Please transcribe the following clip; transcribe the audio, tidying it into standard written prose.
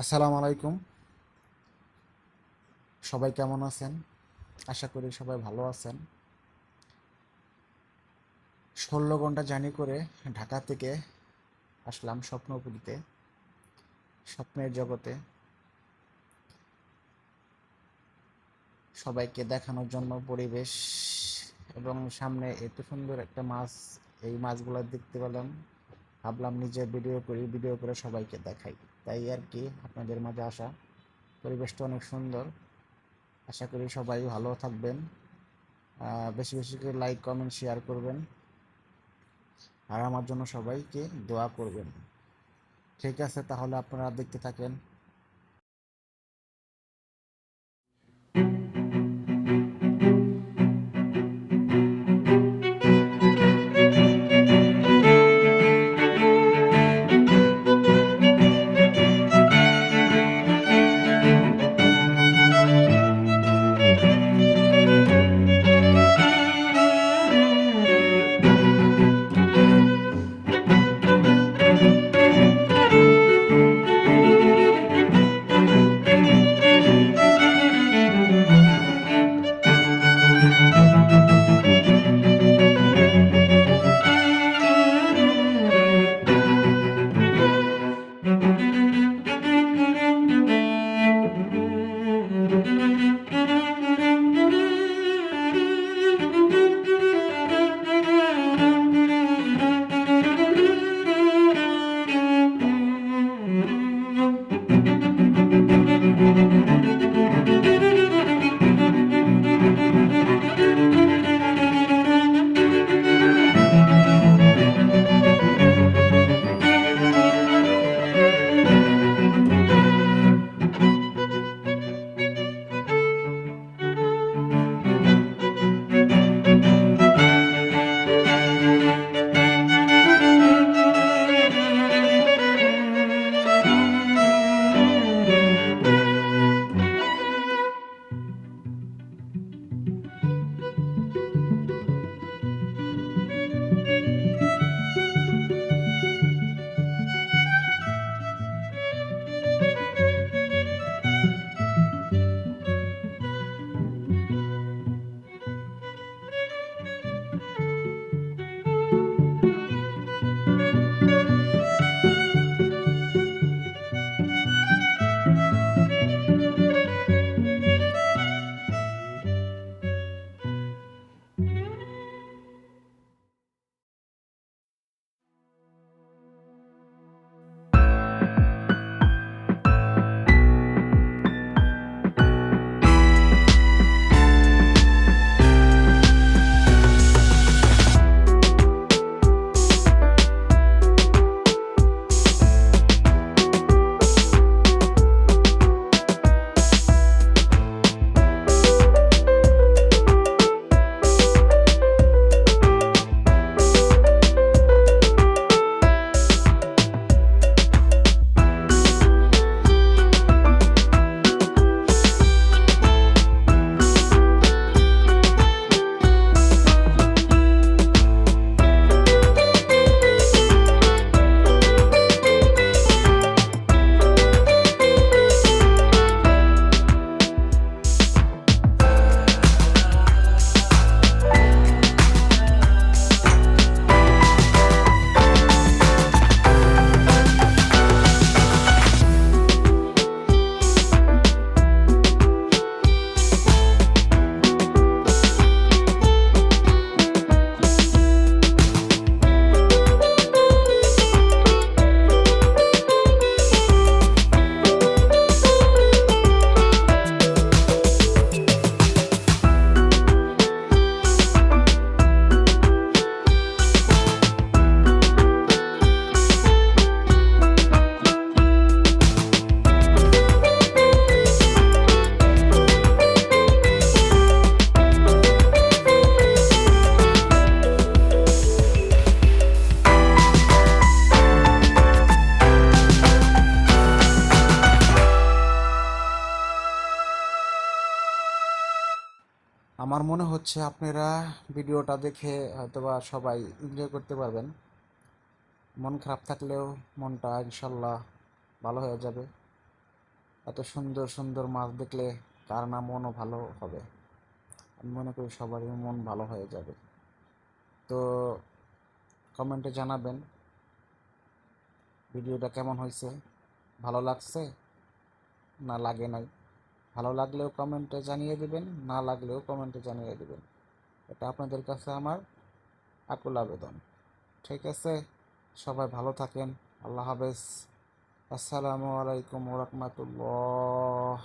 আসসালামু আলাইকুম। সবাই কেমন আছেন? আশা করি সবাই ভালো আছেন। 16 ঘন্টা জার্নি করে ঢাকা থেকে আসলাম স্বপ্নপুরীতে, স্বপ্নের জগতে সবাইকে দেখানোর জন্য পরিবেশ এবং সামনে এত সুন্দর একটা মাছ, এই মাছগুলো দেখতে পেলাম। ভাবলাম নিজে ভিডিও করি, ভিডিও করে সবাইকে দেখাই, তাই আর কি আপনাদের মাঝে আসা। পরিবেশটা অনেক সুন্দর। আশা করি সবাই ভালো থাকবেন। বেশি বেশি করে লাইক কমেন্ট শেয়ার করবেন, আর আমার জন্য সবাইকে দোয়া করবেন। ঠিক আছে, তাহলে আপনারা দেখতে থাকেন। আমার মনে হচ্ছে আপনারা ভিডিওটা দেখে হয়তোবা সবাই এনজয় করতে পারবেন। মন খারাপ থাকলেও মনটা ইনশাল্লাহ ভালো হয়ে যাবে। এত সুন্দর সুন্দর মাছ দেখলে কার না মনও ভালো হবে। আমি মনে করি সবারই মন ভালো হয়ে যাবে। তো কমেন্টে জানাবেন ভিডিওটা কেমন হয়েছে, ভালো লাগছে না লাগে নাই। ভালো লাগলেও কমেন্টে জানিয়ে দেবেন, না লাগলেও কমেন্টে জানিয়ে দেবেন। এটা আপনাদের কাছে আমার আকুল আবেদন। ঠিক আছে, সবাই ভালো থাকেন। আল্লাহ হাফেজ। আসসালামু আলাইকুম ওয়া রাহমাতুল্লাহ।